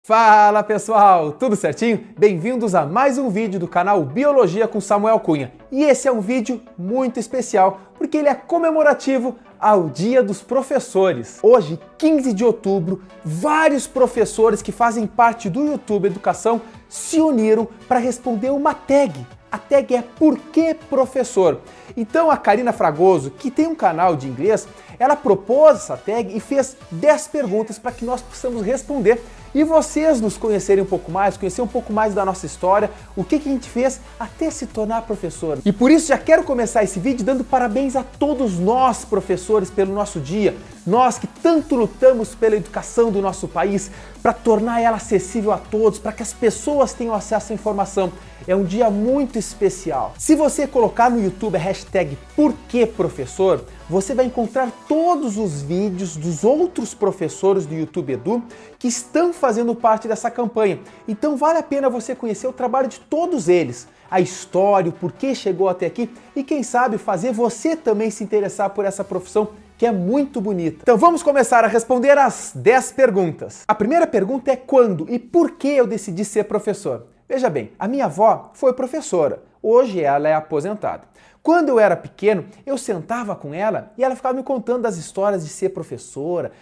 Fala pessoal, tudo certinho? Bem-vindos a mais um vídeo do canal Biologia com Samuel Cunha. E esse é um vídeo muito especial, porque ele é comemorativo ao Dia dos Professores. Hoje, 15 de outubro, vários professores que fazem parte do YouTube Educação se uniram para responder uma tag. A tag é Por que Professor? Então a Karina Fragoso, que tem um canal de inglês, ela propôs essa tag e fez 10 perguntas para que nós possamos responder e vocês nos conhecerem um pouco mais, conhecer um pouco mais da nossa história, o que a gente fez até se tornar professor. E por isso já quero começar esse vídeo dando parabéns a todos nós, professores, pelo nosso dia. Nós que tanto lutamos pela educação do nosso país, para tornar ela acessível a todos, para que as pessoas tenham acesso à informação. É um dia muito especial. Se você colocar no YouTube a hashtag #PorqueProfessor, você vai encontrar todos os vídeos dos outros professores do YouTube Edu que estão fazendo parte dessa campanha. Então vale a pena você conhecer o trabalho de todos eles, a história, o porquê chegou até aqui e quem sabe fazer você também se interessar por essa profissão que é muito bonita. Então vamos começar a responder as 10 perguntas. A primeira pergunta é quando e por que eu decidi ser professor? Veja bem, a minha avó foi professora, hoje ela é aposentada. Quando eu era pequeno, eu sentava com ela e ela ficava me contando das histórias de ser professora,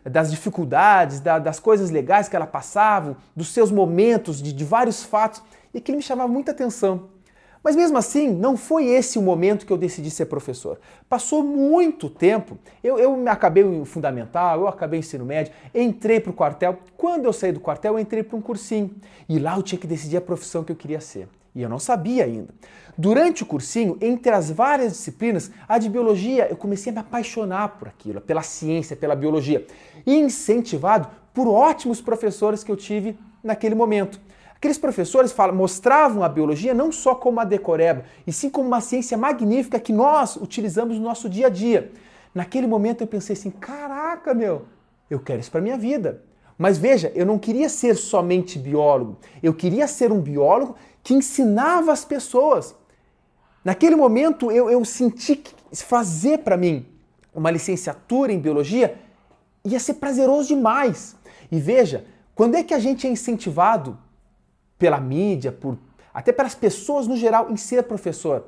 das dificuldades, das coisas legais que ela passava, dos seus momentos, de vários fatos, e aquilo me chamava muita atenção. Mas mesmo assim, não foi esse o momento que eu decidi ser professor. Passou muito tempo, eu acabei o fundamental, eu acabei o ensino médio, entrei para o quartel. Quando eu saí do quartel, eu entrei para um cursinho. E lá eu tinha que decidir a profissão que eu queria ser. E eu não sabia ainda. Durante o cursinho, entre as várias disciplinas, a de biologia, eu comecei a me apaixonar por aquilo, pela ciência, pela biologia. E incentivado por ótimos professores que eu tive naquele momento. Aqueles professores mostravam a biologia não só como uma decoreba, e sim como uma ciência magnífica que nós utilizamos no nosso dia a dia. Naquele momento eu pensei assim, caraca, eu quero isso para minha vida. Mas veja, eu não queria ser somente biólogo, eu queria ser um biólogo que ensinava as pessoas. Naquele momento eu senti que fazer para mim uma licenciatura em biologia ia ser prazeroso demais. E veja, quando é que a gente é incentivado pela mídia, até pelas pessoas no geral, em ser professor?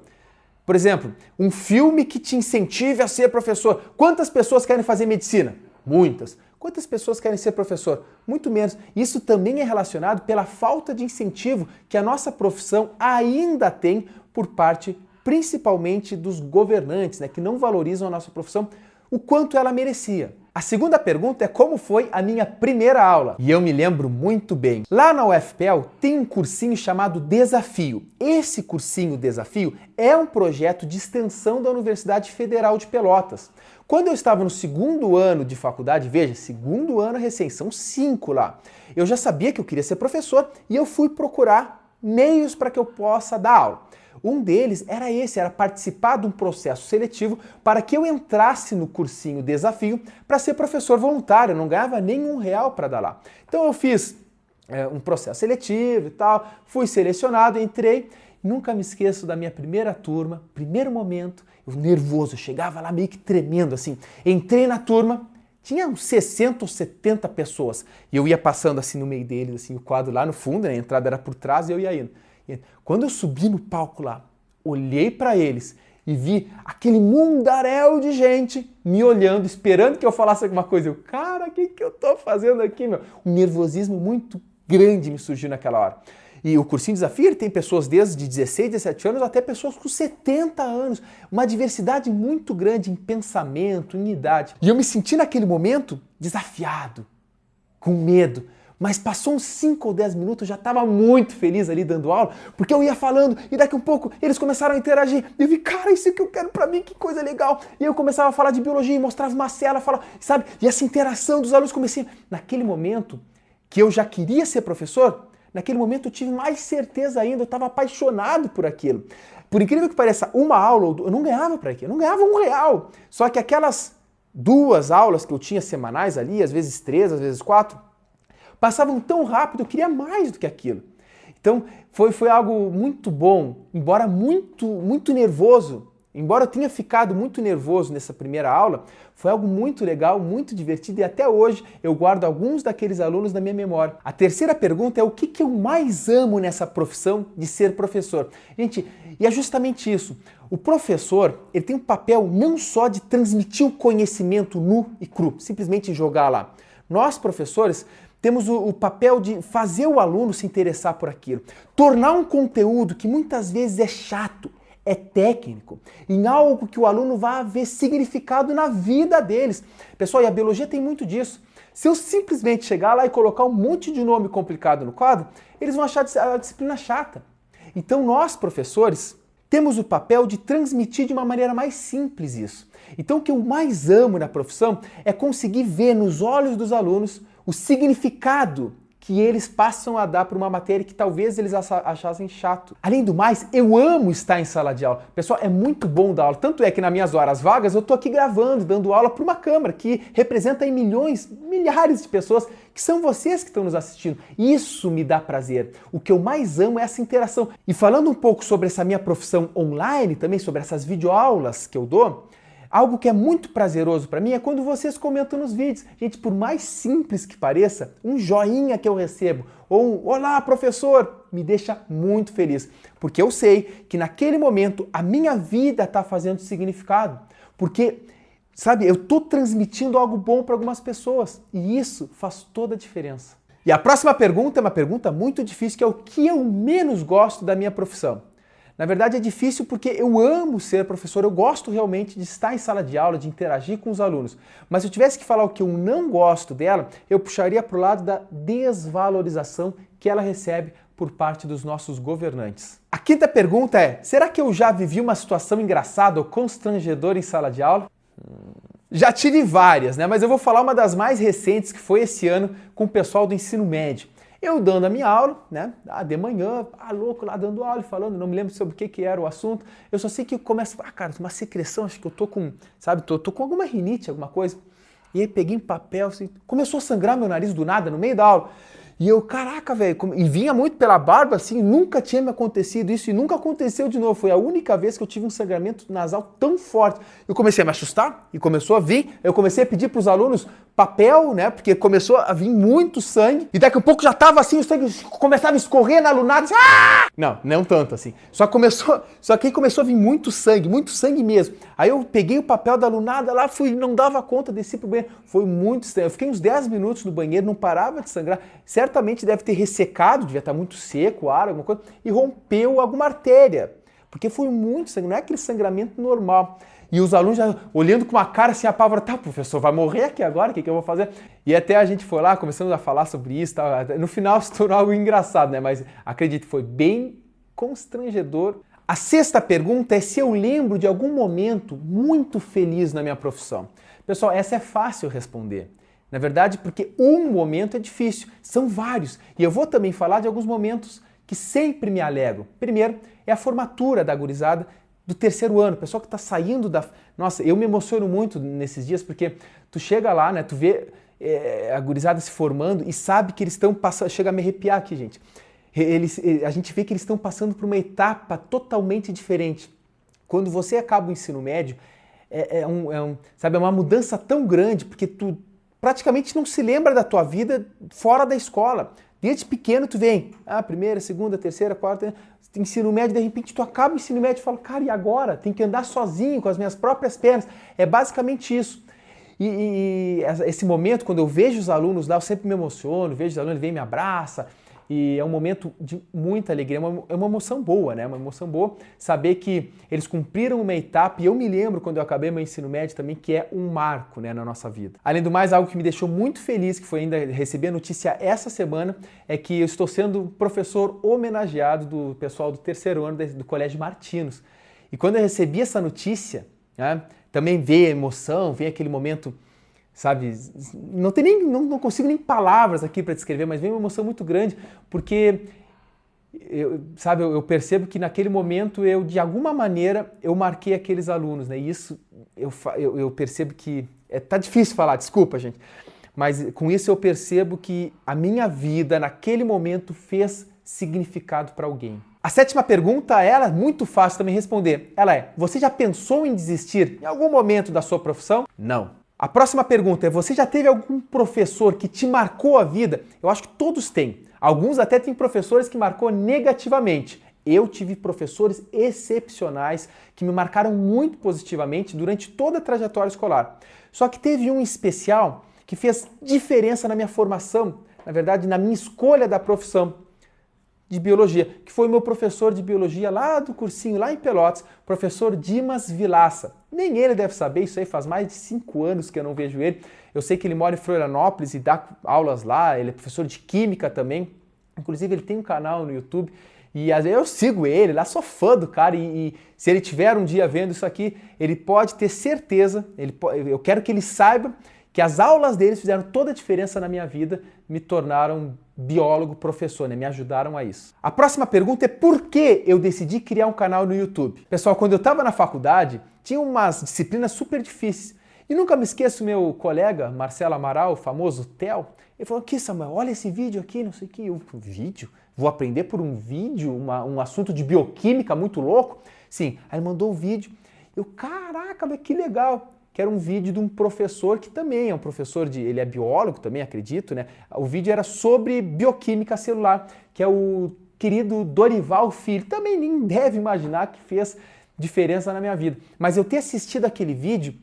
Por exemplo, um filme que te incentive a ser professor. Quantas pessoas querem fazer medicina? Muitas. Quantas pessoas querem ser professor? Muito menos. Isso também é relacionado pela falta de incentivo que a nossa profissão ainda tem por parte, principalmente, dos governantes, que não valorizam a nossa profissão o quanto ela merecia. A segunda pergunta é como foi a minha primeira aula. E eu me lembro muito bem. Lá na UFPEL tem um cursinho chamado Desafio. Esse cursinho Desafio é um projeto de extensão da Universidade Federal de Pelotas. Quando eu estava no segundo ano de faculdade, veja, segundo ano recém, são 5 lá, eu já sabia que eu queria ser professor e eu fui procurar meios para que eu possa dar aula. Um deles era participar de um processo seletivo para que eu entrasse no cursinho Desafio para ser professor voluntário, eu não ganhava nenhum real para dar lá. Então eu fiz um processo seletivo e tal, fui selecionado, entrei, nunca me esqueço da minha primeira turma, primeiro momento, eu nervoso, chegava lá meio que tremendo assim, entrei na turma, tinha uns 60 ou 70 pessoas e eu ia passando assim no meio deles, assim, o quadro lá no fundo, a entrada era por trás e eu ia indo. Quando eu subi no palco lá, olhei para eles e vi aquele mundaréu de gente me olhando, esperando que eu falasse alguma coisa. Eu, cara, o que eu tô fazendo aqui, Um nervosismo muito grande me surgiu naquela hora. E o cursinho Desafio ele tem pessoas desde 16, 17 anos até pessoas com 70 anos. Uma diversidade muito grande em pensamento, em idade. E eu me senti naquele momento desafiado, com medo. Mas passou uns 5 ou 10 minutos, eu já estava muito feliz ali dando aula, porque eu ia falando e daqui a um pouco eles começaram a interagir. E eu vi, cara, isso é que eu quero pra mim, que coisa legal. E eu começava a falar de biologia, mostrava uma cela, sabe? E essa interação dos alunos comecei. Naquele momento que eu já queria ser professor, naquele momento eu tive mais certeza ainda, eu estava apaixonado por aquilo. Por incrível que pareça, uma aula, eu não ganhava para aquilo, eu não ganhava R$1. Só que aquelas 2 aulas que eu tinha semanais ali, às vezes 3, às vezes 4, passavam tão rápido, eu queria mais do que aquilo. Então foi algo muito bom, embora muito nervoso, Embora eu tenha ficado muito nervoso nessa primeira aula, foi algo muito legal, muito divertido e até hoje eu guardo alguns daqueles alunos na minha memória. A terceira pergunta é o que eu mais amo nessa profissão de ser professor? Gente, e é justamente isso. O professor, ele tem um papel não só de transmitir o conhecimento nu e cru, simplesmente jogar lá. Nós, professores, temos o papel de fazer o aluno se interessar por aquilo, tornar um conteúdo que muitas vezes é chato, é técnico, em algo que o aluno vai ver significado na vida deles. Pessoal, e a biologia tem muito disso. Se eu simplesmente chegar lá e colocar um monte de nome complicado no quadro, eles vão achar a disciplina chata. Então nós, professores, temos o papel de transmitir de uma maneira mais simples isso. Então o que eu mais amo na profissão é conseguir ver nos olhos dos alunos o significado que eles passam a dar para uma matéria que talvez eles achassem chato. Além do mais, eu amo estar em sala de aula. Pessoal, é muito bom dar aula. Tanto é que nas minhas horas vagas eu estou aqui gravando, dando aula para uma câmera que representa aí milhões, milhares de pessoas que são vocês que estão nos assistindo. Isso me dá prazer. O que eu mais amo é essa interação. E falando um pouco sobre essa minha profissão online, também sobre essas videoaulas que eu dou, algo que é muito prazeroso para mim é quando vocês comentam nos vídeos. Gente, por mais simples que pareça, um joinha que eu recebo ou um "Olá, professor", me deixa muito feliz. Porque eu sei que naquele momento a minha vida está fazendo significado. Porque, sabe, eu estou transmitindo algo bom para algumas pessoas. E isso faz toda a diferença. E a próxima pergunta é uma pergunta muito difícil, que é o que eu menos gosto da minha profissão. Na verdade é difícil porque eu amo ser professor, eu gosto realmente de estar em sala de aula, de interagir com os alunos. Mas se eu tivesse que falar o que eu não gosto dela, eu puxaria para o lado da desvalorização que ela recebe por parte dos nossos governantes. A quinta pergunta é, será que eu já vivi uma situação engraçada ou constrangedora em sala de aula? Já tive várias, né? Mas eu vou falar uma das mais recentes, que foi esse ano com o pessoal do ensino médio. Eu dando a minha aula, né, de manhã, louco lá dando aula e falando, não me lembro sobre o que era o assunto, eu só sei que começa, cara, uma secreção, acho que eu tô com, sabe, tô com alguma rinite, alguma coisa. E aí peguei um papel, assim, começou a sangrar meu nariz do nada, no meio da aula. E eu, caraca, velho, e vinha muito pela barba, assim, nunca tinha me acontecido isso e nunca aconteceu de novo. Foi a única vez que eu tive um sangramento nasal tão forte. Eu comecei a me assustar e começou a vir, eu comecei a pedir para os alunos papel, né, porque começou a vir muito sangue e daqui a pouco já tava assim, o sangue começava a escorrer na alunada, assim, ah! Não tanto assim, só que aí começou a vir muito sangue mesmo. Aí eu peguei o papel da alunada lá, não dava conta, desci pro banheiro, foi muito estranho, eu fiquei uns 10 minutos no banheiro, não parava de sangrar, certamente deve ter ressecado, devia estar muito seco o ar, alguma coisa, e rompeu alguma artéria, porque foi muito sangue, não é aquele sangramento normal. E os alunos já olhando com uma cara assim apavorados, tá, professor, vai morrer aqui agora, o que eu vou fazer? E até a gente foi lá, começamos a falar sobre isso, tá? No final se tornou algo engraçado, né? Mas acredite, foi bem constrangedor. A sexta pergunta é se eu lembro de algum momento muito feliz na minha profissão. Pessoal, essa é fácil responder. Na verdade, porque um momento é difícil, são vários. E eu vou também falar de alguns momentos que sempre me alegram. Primeiro, é a formatura da gurizada do terceiro ano, pessoal que está saindo da... Nossa, eu me emociono muito nesses dias porque tu chega lá, né, tu vê a gurizada se formando e sabe que eles estão passando... Chega a me arrepiar aqui, gente. A gente vê que eles estão passando por uma etapa totalmente diferente. Quando você acaba o ensino médio, sabe, é uma mudança tão grande porque tu praticamente não se lembra da tua vida fora da escola. Desde pequeno tu vem, primeira, segunda, terceira, quarta, ensino médio, de repente tu acaba o ensino médio e fala, cara, e agora? Tem que andar sozinho, com as minhas próprias pernas. É basicamente isso. E esse momento, quando eu vejo os alunos lá, eu sempre me emociono, vejo os alunos, vem e me abraça, e é um momento de muita alegria, é uma emoção boa, né? Uma emoção boa saber que eles cumpriram uma etapa, e eu me lembro quando eu acabei meu ensino médio também, que é um marco, né, na nossa vida. Além do mais, algo que me deixou muito feliz, que foi ainda receber a notícia essa semana, é que eu estou sendo professor homenageado do pessoal do terceiro ano do Colégio Martinos. E quando eu recebi essa notícia, né, também veio a emoção, veio aquele momento, sabe, não consigo nem palavras aqui para descrever, mas veio uma emoção muito grande, porque eu percebo que naquele momento de alguma maneira, eu marquei aqueles alunos, né? E isso eu percebo que tá difícil falar, desculpa, gente, mas com isso eu percebo que a minha vida naquele momento fez significado para alguém. A sétima pergunta, ela é muito fácil também responder. Ela é: você já pensou em desistir em algum momento da sua profissão? Não. A próxima pergunta é: você já teve algum professor que te marcou a vida? Eu acho que todos têm. Alguns até têm professores que marcou negativamente. Eu tive professores excepcionais que me marcaram muito positivamente durante toda a trajetória escolar. Só que teve um especial que fez diferença na minha formação, na verdade, na minha escolha da profissão de biologia, que foi o meu professor de biologia lá do cursinho, lá em Pelotas, professor Dimas Vilaça. Nem ele deve saber, isso aí faz mais de 5 anos que eu não vejo ele. Eu sei que ele mora em Florianópolis e dá aulas lá, ele é professor de química também. Inclusive ele tem um canal no YouTube e às vezes eu sigo ele, lá sou fã do cara e se ele tiver um dia vendo isso aqui, ele pode ter certeza, eu quero que ele saiba que as aulas deles fizeram toda a diferença na minha vida, me tornaram biólogo, professor, né? Me ajudaram a isso. A próxima pergunta é: por que eu decidi criar um canal no YouTube? Pessoal, quando eu estava na faculdade, tinha umas disciplinas super difíceis. E nunca me esqueço, meu colega, Marcelo Amaral, o famoso Theo, ele falou: aqui, Samuel, olha esse vídeo aqui, não sei o que. Vídeo? Vou aprender por um vídeo, um assunto de bioquímica muito louco? Sim, aí ele mandou um vídeo. Eu, caraca, mas que legal! Que era um vídeo de um professor que também é um professor ele é biólogo também, acredito, né? O vídeo era sobre bioquímica celular, que é o querido Dorival Filho. Também nem deve imaginar que fez diferença na minha vida. Mas eu ter assistido aquele vídeo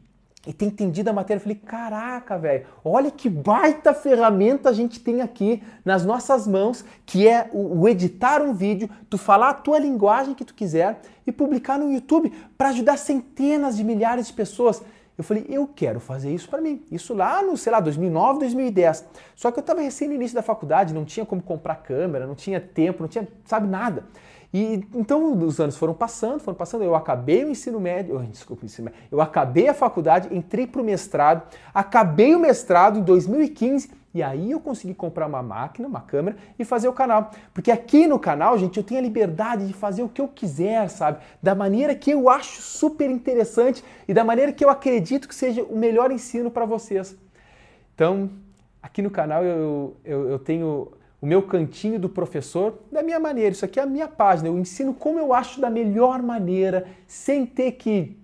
e ter entendido a matéria, eu falei: caraca, velho, olha que baita ferramenta a gente tem aqui nas nossas mãos, que é o editar um vídeo, tu falar a tua linguagem que tu quiser e publicar no YouTube para ajudar centenas de milhares de pessoas. Eu falei: eu quero fazer isso para mim. Isso lá no, sei lá, 2009, 2010. Só que eu estava recém no início da faculdade, não tinha como comprar câmera, não tinha tempo, não tinha, sabe, nada. E então os anos foram passando, eu acabei o ensino médio, eu acabei a faculdade, entrei para o mestrado, acabei o mestrado em 2015 e aí eu consegui comprar uma máquina, uma câmera e fazer o canal. Porque aqui no canal, gente, eu tenho a liberdade de fazer o que eu quiser, sabe? Da maneira que eu acho super interessante e da maneira que eu acredito que seja o melhor ensino para vocês. Então, aqui no canal eu tenho o meu cantinho do professor da minha maneira. Isso aqui é a minha página. Eu ensino como eu acho da melhor maneira, sem ter que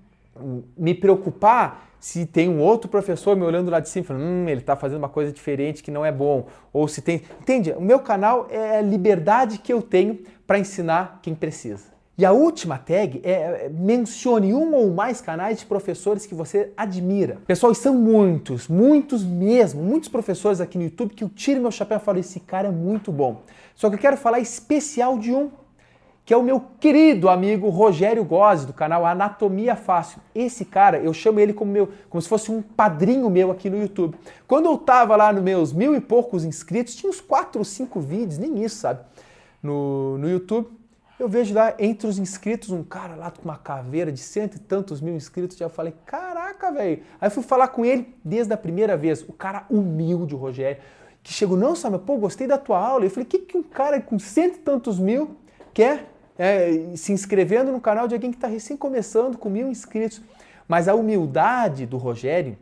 me preocupar se tem um outro professor me olhando lá de cima e falando: ele está fazendo uma coisa diferente que não é bom. Ou se tem... Entende? O meu canal é a liberdade que eu tenho para ensinar quem precisa. E a última tag é: mencione um ou mais canais de professores que você admira. Pessoal, e são muitos, muitos mesmo, muitos professores aqui no YouTube que eu tiro meu chapéu e falo: esse cara é muito bom. Só que eu quero falar especial de um, que é o meu querido amigo Rogério Gozzi, do canal Anatomia Fácil. Esse cara, eu chamo ele como se fosse um padrinho meu aqui no YouTube. Quando eu tava lá nos meus 1000 e poucos inscritos, tinha uns 4 ou 5 vídeos, nem isso, sabe, no YouTube. Eu vejo lá entre os inscritos um cara lá com uma caveira de 100 e tantos mil inscritos. Já falei: caraca, velho. Aí fui falar com ele desde a primeira vez. O cara humilde, o Rogério, que chegou: não, Samuel, pô, gostei da tua aula. Eu falei: que um cara com 100 e tantos mil quer se inscrevendo no canal de alguém que está recém começando com 1000 inscritos? Mas a humildade do Rogério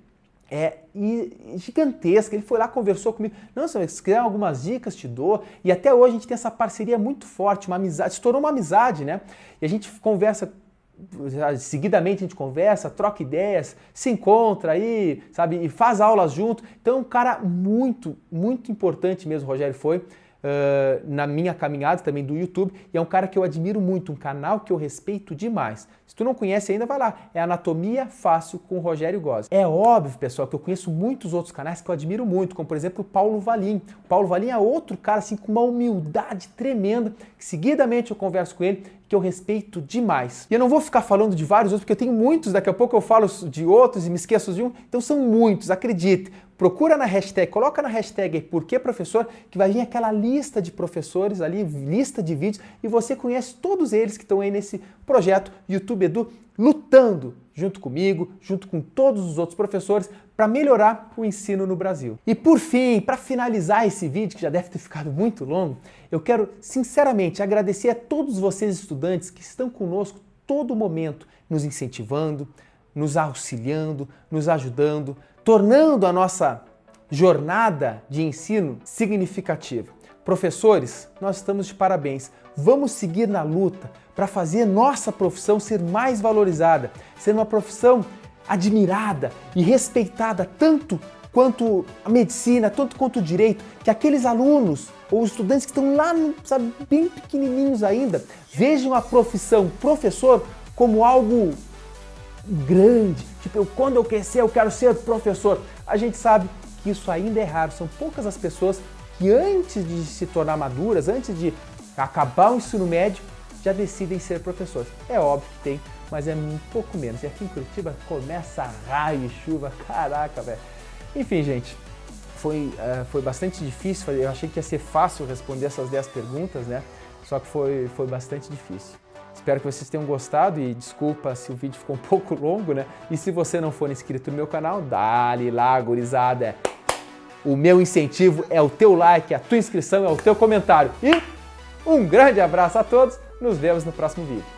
é gigantesca. Ele foi lá, conversou comigo: não, se quiser algumas dicas, te dou. E até hoje a gente tem essa parceria muito forte, uma amizade, estourou uma amizade, né? E a gente conversa, seguidamente a gente conversa, troca ideias, se encontra aí, sabe, e faz aulas junto. Então, um cara muito, muito importante mesmo, o Rogério foi. Na minha caminhada também do YouTube, e é um cara que eu admiro muito, um canal que eu respeito demais. Se tu não conhece ainda, vai lá, é Anatomia Fácil com o Rogério Gozzi. É óbvio, pessoal, que eu conheço muitos outros canais que eu admiro muito, como por exemplo o Paulo Valim. O Paulo Valim é outro cara assim com uma humildade tremenda, que seguidamente eu converso com ele, que eu respeito demais. E eu não vou ficar falando de vários outros, porque eu tenho muitos, daqui a pouco eu falo de outros e me esqueço de um, então são muitos, acredite. Procura na hashtag, coloca na hashtag aí, por que professor, que vai vir aquela lista de professores ali, lista de vídeos, e você conhece todos eles que estão aí nesse projeto YouTube Edu, lutando junto comigo, junto com todos os outros professores, para melhorar o ensino no Brasil. E por fim, para finalizar esse vídeo, que já deve ter ficado muito longo, eu quero sinceramente agradecer a todos vocês estudantes que estão conosco todo momento, nos incentivando, nos auxiliando, nos ajudando, tornando a nossa jornada de ensino significativa. Professores, nós estamos de parabéns. Vamos seguir na luta para fazer nossa profissão ser mais valorizada, ser uma profissão admirada e respeitada tanto quanto a medicina, tanto quanto o direito, que aqueles alunos ou estudantes que estão lá, sabe, bem pequenininhos ainda, vejam a profissão professor como algo grande. Tipo, quando eu crescer eu quero ser professor. A gente sabe que isso ainda é raro, são poucas as pessoas que antes de se tornar maduras, antes de acabar o ensino médio, já decidem ser professores. É óbvio que tem, mas é um pouco menos. E aqui em Curitiba começa raio e chuva, caraca, velho. Enfim, gente, foi bastante difícil, eu achei que ia ser fácil responder essas 10 perguntas, né? Só que foi bastante difícil. Espero que vocês tenham gostado e desculpa se o vídeo ficou um pouco longo, né? E se você não for inscrito no meu canal, dá-lhe lá, gurizada. O meu incentivo é o teu like, a tua inscrição é o teu comentário. E um grande abraço a todos, nos vemos no próximo vídeo.